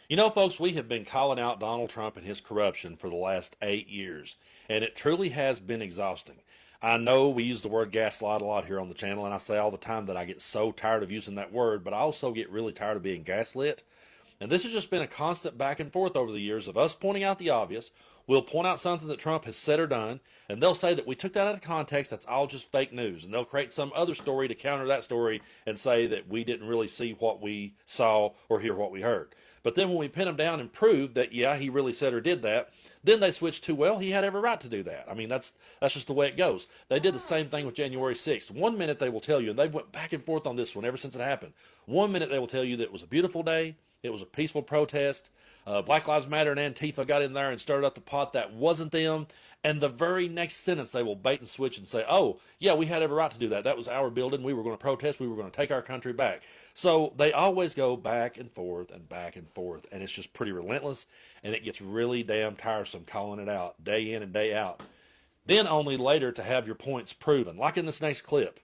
You know, folks, we have been calling out Donald Trump and his corruption for the last 8 years, and it truly has been exhausting. I know we use the word gaslight a lot here on the channel, and I say all the time that I get so tired of using that word, but I also get really tired of being gaslit. And this has just been a constant back and forth over the years of us pointing out the obvious. We'll point out something that Trump has said or done, and they'll say that we took that out of context, that's all just fake news. And they'll create some other story to counter that story and say that we didn't really see what we saw or hear what we heard. But then when we pin him down and prove that, yeah, he really said or did that, then they switch to, well, he had every right to do that. I mean, that's just the way it goes. They did the same thing with January 6th. One minute they will tell you, and they've went back and forth on this one ever since it happened. One minute they will tell you that it was a beautiful day, it was a peaceful protest. Black Lives Matter and Antifa got in there and stirred up the pot. That wasn't them. And the very next sentence, they will bait and switch and say, oh, yeah, we had every right to do that. That was our building. We were going to protest. We were going to take our country back. So they always go back and forth and back and forth. And it's just pretty relentless. And it gets really damn tiresome calling it out day in and day out. Then only later to have your points proven. Like in this next clip,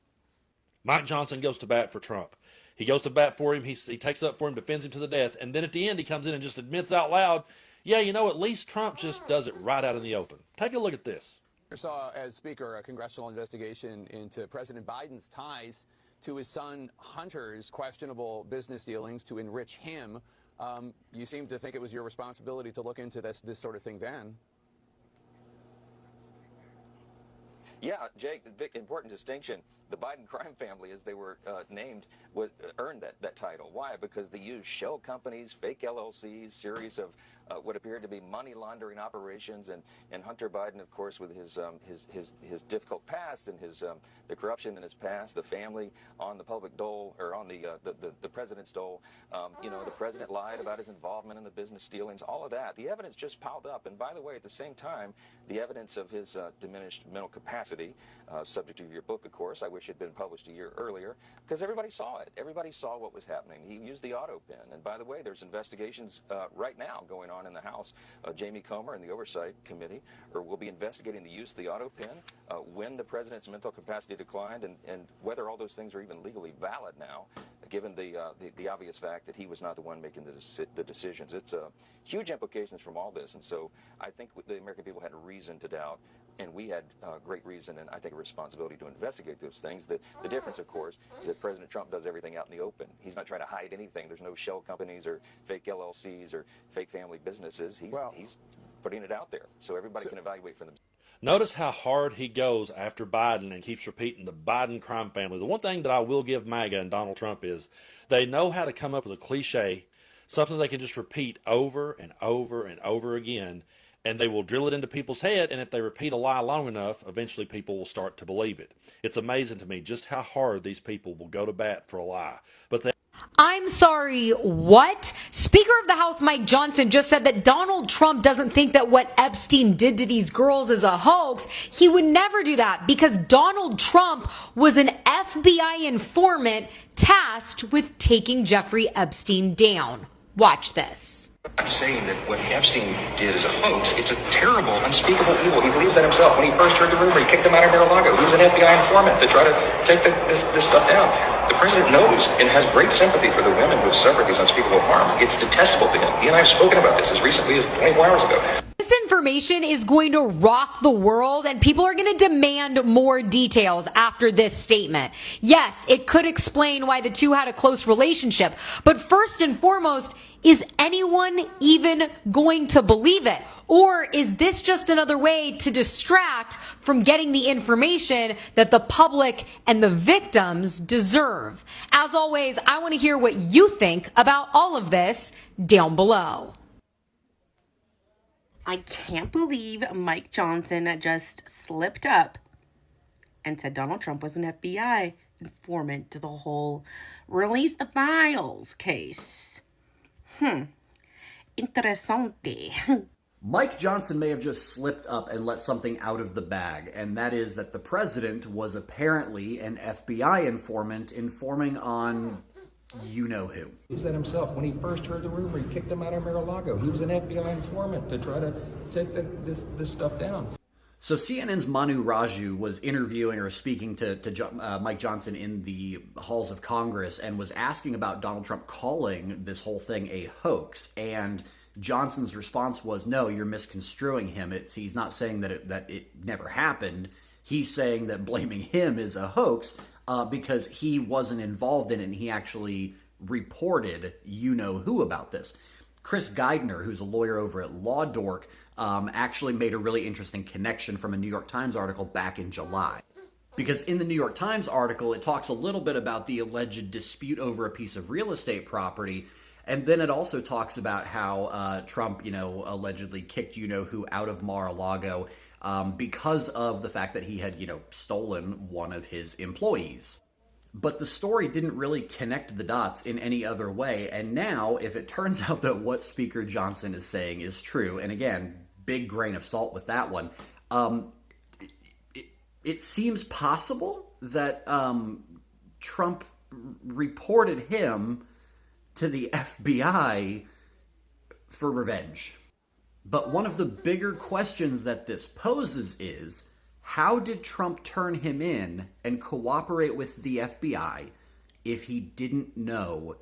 Mike Johnson goes to bat for Trump. He goes to bat for him. He takes up for him, defends him to the death. And then at the end, he comes in and just admits out loud, yeah, you know, at least Trump just does it right out in the open. Take a look at this. I saw, as Speaker, a congressional investigation into President Biden's ties to his son Hunter's questionable business dealings to enrich him. You seem to think it was your responsibility to look into this sort of thing then. Yeah, Jake, big important distinction. The Biden crime family, as they were named, earned that title. Why? Because they used shell companies, fake LLCs, series of what appeared to be money laundering operations, and Hunter Biden, of course, with his difficult past and the corruption in his past, the family on the public dole or on the president's dole. You know, the president lied about his involvement in the business dealings. All of that, the evidence just piled up. And by the way, at the same time, the evidence of his diminished mental capacity, subject to your book, of course. I wish it had been published a year earlier, because everybody saw it. Everybody saw what was happening. He used the auto pen. And by the way, there's investigations right now going on in the House. Jamie Comer and the Oversight Committee will be investigating the use of the auto pen, when the president's mental capacity declined, and whether all those things are even legally valid now, given the obvious fact that he was not the one making the decisions. It's huge implications from all this. And so I think the American people had a reason to doubt, and we had great reason and I think a responsibility to investigate those things. The difference, of course, is that President Trump does everything out in the open. He's not trying to hide anything. There's no shell companies or fake LLCs or fake family businesses. He's putting it out there so everybody can evaluate for themselves. Notice how hard he goes after Biden and keeps repeating the Biden crime family. The one thing that I will give Maga and Donald Trump is they know how to come up with a cliche, something they can just repeat over and over and over again, and they will drill it into people's head, and if they repeat a lie long enough, eventually people will start to believe it. It's amazing to me just how hard these people will go to bat for a lie. But I'm sorry, what? Speaker of the House Mike Johnson just said that Donald Trump doesn't think that what Epstein did to these girls is a hoax. He would never do that because Donald Trump was an FBI informant tasked with taking Jeffrey Epstein down. Watch this. I'm not saying that what Epstein did is a hoax. It's a terrible, unspeakable evil. He believes that himself. When he first heard the rumor, he kicked him out of Mar-a-Lago. He was an FBI informant to try to take this stuff down. The president knows and has great sympathy for the women who have suffered these unspeakable harms. It's detestable to him. He and I have spoken about this as recently as 24 hours ago. This information is going to rock the world, and people are going to demand more details after this statement. Yes, it could explain why the two had a close relationship, but first and foremost, is anyone even going to believe it? Or is this just another way to distract from getting the information that the public and the victims deserve? As always, I want to hear what you think about all of this down below. I can't believe Mike Johnson just slipped up and said Donald Trump was an FBI informant to the whole release the files case. Interessante. Mike Johnson may have just slipped up and let something out of the bag, and that is that the president was apparently an FBI informant informing on you-know-who. He was that himself. When he first heard the rumor, he kicked him out of Mar-a-Lago. He was an FBI informant to try to take this stuff down. So CNN's Manu Raju was interviewing or speaking to Mike Johnson in the halls of Congress and was asking about Donald Trump calling this whole thing a hoax. And Johnson's response was, no, you're misconstruing him. He's not saying that it never happened. He's saying that blaming him is a hoax because he wasn't involved in it and he actually reported you-know-who about this. Chris Geidner, who's a lawyer over at Law Dork, actually made a really interesting connection from a New York Times article back in July. Because in the New York Times article, it talks a little bit about the alleged dispute over a piece of real estate property, and then it also talks about how Trump, allegedly kicked you-know-who out of Mar-a-Lago because of the fact that he had, stolen one of his employees. But the story didn't really connect the dots in any other way. And now, if it turns out that what Speaker Johnson is saying is true, and again, big grain of salt with that one, it seems possible that Trump reported him to the FBI for revenge. But one of the bigger questions that this poses is, how did Trump turn him in and cooperate with the FBI if he didn't know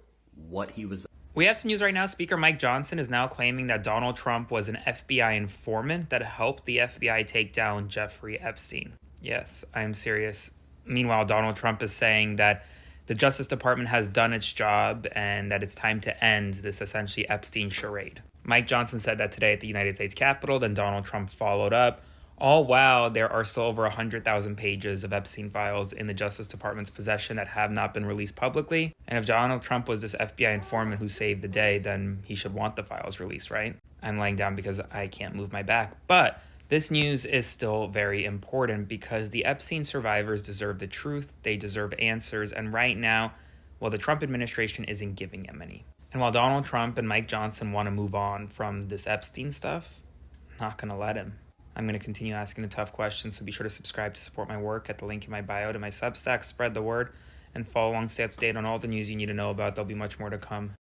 what he was? We have some news right now. Speaker Mike Johnson is now claiming that Donald Trump was an FBI informant that helped the FBI take down Jeffrey Epstein. Yes, I'm serious. Meanwhile, Donald Trump is saying that the Justice Department has done its job and that it's time to end this essentially Epstein charade. Mike Johnson said that today at the United States Capitol. Then Donald Trump followed up. All while there are still over 100,000 pages of Epstein files in the Justice Department's possession that have not been released publicly. And if Donald Trump was this FBI informant who saved the day, then he should want the files released, right? I'm laying down because I can't move my back. But this news is still very important because the Epstein survivors deserve the truth. They deserve answers. And right now, well, the Trump administration isn't giving them any. And while Donald Trump and Mike Johnson want to move on from this Epstein stuff, I'm not going to let him. I'm going to continue asking the tough questions, so be sure to subscribe to support my work at the link in my bio to my Substack, spread the word, and follow along, stay up to date on all the news you need to know about. There'll be much more to come.